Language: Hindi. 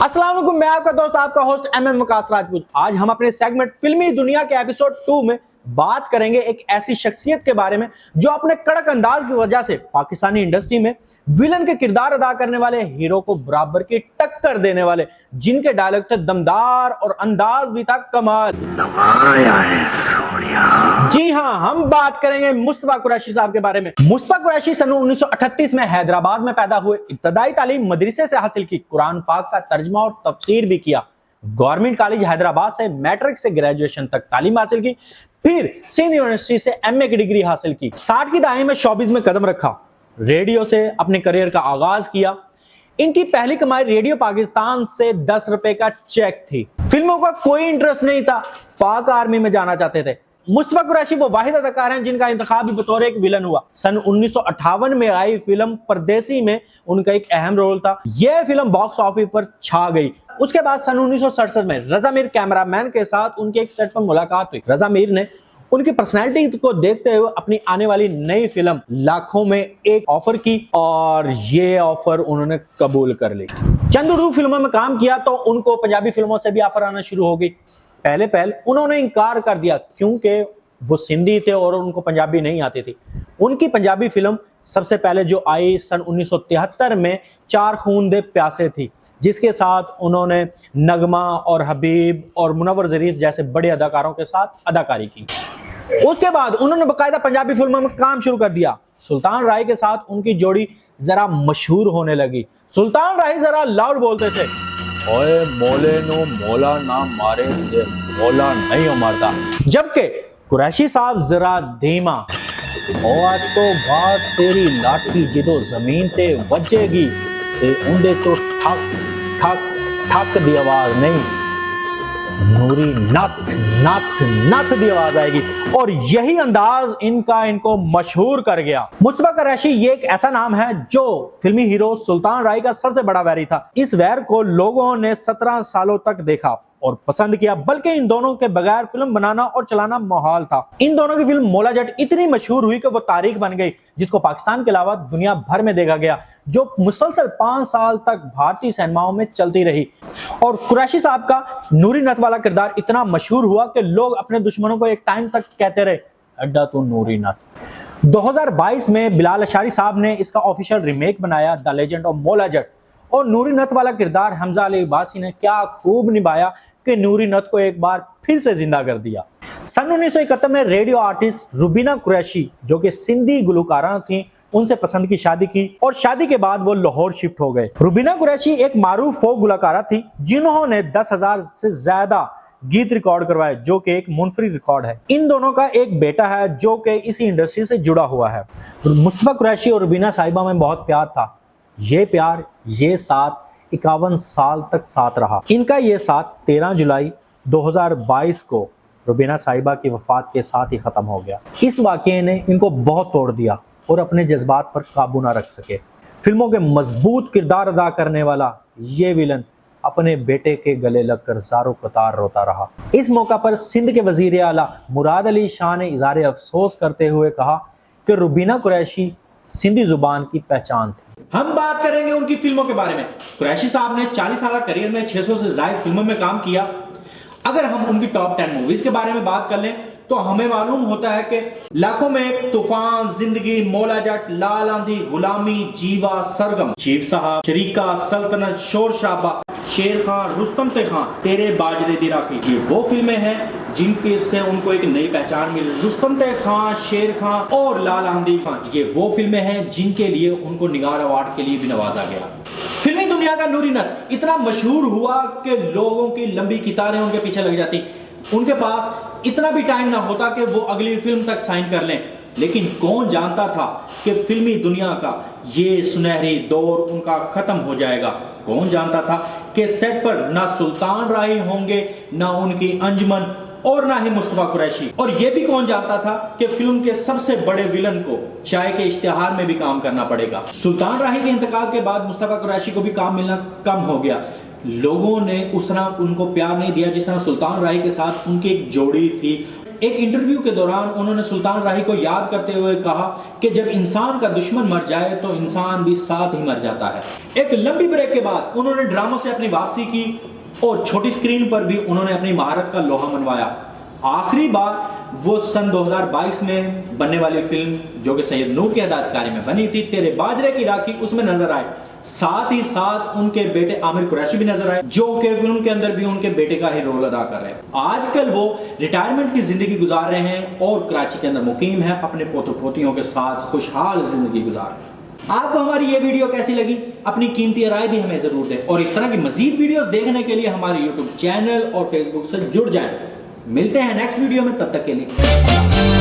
अस्सलाम वालेकुम, मैं आपका दोस्त आपका होस्ट एमएम वकास राजपूत। आज हम अपने सेगमेंट फिल्मी दुनिया के एपिसोड 2 में बात करेंगे एक ऐसी शख्सियत के बारे में जो अपने कड़क अंदाज की वजह से पाकिस्तानी इंडस्ट्री में विलन के किरदार अदा करने वाले हीरो को बराबर की टक्कर देने वाले, जिनके डायलॉग थे दमदार और अंदाज भी था कमाल। जी हाँ, हम बात करेंगे मुस्तफा कुरैशी साहब के बारे में। मुस्तफा कुरैशी सन 1938 में हैदराबाद में पैदा हुए। इब्तदाई तालीम मदरसे से हासिल की, कुरान पाक का तर्जमा और तफसीर भी किया। गवर्नमेंट कॉलेज हैदराबाद से मैट्रिक से ग्रेजुएशन तक तालीम हासिल की, फिर सिंध यूनिवर्सिटी से एमए की डिग्री हासिल की। 60 की दहाई में शोबिज में कदम रखा, रेडियो से अपने करियर का आगाज किया। इनकी पहली कमाई रेडियो पाकिस्तान से 10 रुपए का चेक थी। फिल्मों का कोई इंटरेस्ट नहीं था, पाक आर्मी में जाना चाहते थे। मुस्तफा कुरैशी वो वाहिद अदाकार हैं जिनका इंतखाब भी बतौर एक विलन हुआ। सन 1958 में आई फिल्म परदेसी में उनका एक अहम रोल था। यह फिल्म बॉक्स ऑफिस पर छा गई। उसके बाद सन 1967 में रजा मीर कैमरामैन के साथ उनके एक सेट पर मुलाकात हुई। रजा मीर ने उनकी पर्सनैलिटी को देखते हुए अपनी आने वाली नई फिल्म लाखों में एक ऑफर की और ये ऑफर उन्होंने कबूल कर ली। चंद उर्दू फिल्मों में काम किया तो उनको पंजाबी फिल्मों से भी ऑफर आना शुरू हो गई। पहले उन्होंने इनकार कर दिया क्योंकि वो सिंधी थे और उनको पंजाबी नहीं आती थी। उनकी पंजाबी फिल्म सबसे पहले जो आई सन 1973 में चार खून दे प्यासे थी, जिसके साथ उन्होंने नगमा और हबीब और मुनव्वर ज़रीफ जैसे बड़े अदाकारों के साथ अदाकारी की। उसके बाद उन्होंने बाकायदा पंजाबी फिल्मों में काम शुरू कर दिया। सुल्तान राय के साथ उनकी जोड़ी जरा मशहूर होने लगी। सुल्तान राय जरा लाउड बोलते थे, ओए मोले नो मोला ना मारे दे मोला नहीं मारता, जबकि कुरैशी साहब जरा धीमा, और तो बात तेरी लाठी जिदो जमीन ते वजेगी ते उंदे तो ठक ठक ठक दी आवाज नहीं, नूरी नथ नथ नथ दी आवाज आएगी। और यही अंदाज इनको मशहूर कर गया। मुस्तफा कुरैशी ये एक ऐसा नाम है जो फिल्मी हीरो सुल्तान राय का सबसे बड़ा वैरी था। इस वैर को लोगों ने 17 सालों तक देखा और पसंद किया, बल्कि इन दोनों के बगैर फिल्म बनाना और चलाना मुहाल था। इन दोनों की फिल्म मौला जट इतनी मशहूर हुई कि वो तारीख बन गई, जिसको पाकिस्तान के अलावा दुनिया भर में देखा गया, जो मुसलसल 5 साल तक भारतीय सिनेमाओं में चलती रही। और कुरैशी साहब का नूरी नथ वाला किरदार इतना मशहूर हुआ कि लोग अपने दुश्मनों को एक टाइम तक कहते रहे, अड्डा तो नूरी नथ। 2022 में बिलाल अशारी साहब ने इसका ऑफिशियल रीमेक बनाया, the legend of Maula Jatt, और नूरी नथ वाला किरदार हमजा अली अब्बासी ने क्या खूब निभाया कि नूरी नथ को एक बार फिर से जिंदा कर दिया। सन 1971 में रेडियो आर्टिस्ट रुबीना कुरैशी, जो कि सिंधी गुलकारा थी, उनसे पसंद की शादी की और शादी के बाद वो लाहौर शिफ्ट हो गए। रुबीना कुरैशी एक मारूफ फोक गुलकारा थी जिन्होंने 10,000 से ज्यादा गीत रिकॉर्ड करवाए, जो कि एक मुनफरिद रिकॉर्ड है। इन दोनों का एक बेटा है जो कि इसी इंडस्ट्री से जुड़ा हुआ है। मुस्तफा कुरैशी और रुबीना साहिबा में बहुत प्यार था। ये प्यार, ये साथ 51 साल तक साथ रहा। इनका ये साथ 13 जुलाई 2022 को रुबीना साहिबा की वफात के साथ ही खत्म हो गया। इस वाकये ने इनको बहुत तोड़ दिया और अपने जज्बात पर काबू ना रख सके। फिल्मों के मजबूत किरदार अदा करने वाला ये विलन अपने बेटे के गले लगकर ज़ारो कतार रोता रहा। इस मौका पर सिंध के वजीर आला मुराद अली शाह ने इज़हार अफसोस करते हुए कहा कि रुबीना कुरैशी सिंधी जुबान की पहचान थी। हम बात करेंगे उनकी फिल्मों के बारे में। कुरैशी साहब ने 40 साल करियर में 600 से ज्यादा फिल्मों में काम किया। अगर हम उनकी टॉप 10 मूवीज के बारे में बात कर लें तो हमें मालूम होता है कि लाखों में एक, तूफान, जिंदगी, मौला जट, लाल आंधी, गुलामी, जीवा, सरगम, चीफ साहब, शरीका, सल्तनत, शोर शराबा, शेर खान, रुस्तम ते खान, तेरे बाजरे दी राखी, ये वो फिल्में हैं जिनके से उनको एक नई पहचान मिली। रुस्तम ते खान, शेर खान और लाल आंधी खान, ये वो फिल्में हैं जिनके लिए उनको निगार अवार्ड के लिए भी नवाजा गया। फिल्मी दुनिया का नूरी नथ इतना मशहूर हुआ कि लोगों की लंबी कितारें उनके पीछे लग जाती। उनके पास इतना भी टाइम ना होता कि वो अगली फिल्म तक साइन कर लें, लेकिन कौन जानता था कि फिल्मी दुनिया का ये सुनहरी दौर उनका खत्म हो जाएगा। कौन जानता था कि सेट पर ना सुल्तान राय होंगे, ना उनकी अंजुमन और ना ही मुस्तफा कुरैशी। और ये भी कौन जानता था कि फिल्म के सबसे बड़े विलन को चाय के इश्तिहार में भी काम करना पड़ेगा। सुल्तान राय के इंतकाल के बाद मुस्तफा कुरैशी को भी काम मिलना कम हो गया। लोगों ने उस तरह उनको प्यार नहीं दिया जिस तरह सुल्तान राय के साथ उनकी एक जोड़ी थी। एक इंटरव्यू के दौरान उन्होंने सुल्तान राही को याद करते हुए कहा कि जब इंसान का दुश्मन मर जाए तो इंसान भी साथ ही मर जाता है। एक लंबी ब्रेक के बाद उन्होंने ड्रामों से अपनी वापसी की और छोटी स्क्रीन पर भी उन्होंने अपनी महारत का लोहा मनवाया। आखिरी बार वो सन 2022 में बनने वाली फिल्म जो कि सैयद नूर की हिदायतकारी में बनी थी, तेरे बाजरे की राखी, उसमें नजर आए। साथ ही साथ उनके बेटे आमिर कुरैशी भी नजर आए, जो कि फिल्म के अंदर भी उनके बेटे का ही रोल अदा कर रहे हैं। आजकल वो रिटायरमेंट की जिंदगी गुजार रहे हैं और कराची के अंदर मुकीम है, अपने पोतों पोतियों के साथ खुशहाल जिंदगी गुजार रहे हैं। आपको हमारी ये वीडियो कैसी लगी? अपनी कीमती राय भी हमें जरूर दें और इस तरह की मजीद वीडियोस देखने के लिए हमारे यूट्यूब चैनल और फेसबुक से जुड़ जाएं। मिलते हैं नेक्स्ट वीडियो में, तब तक के लिए।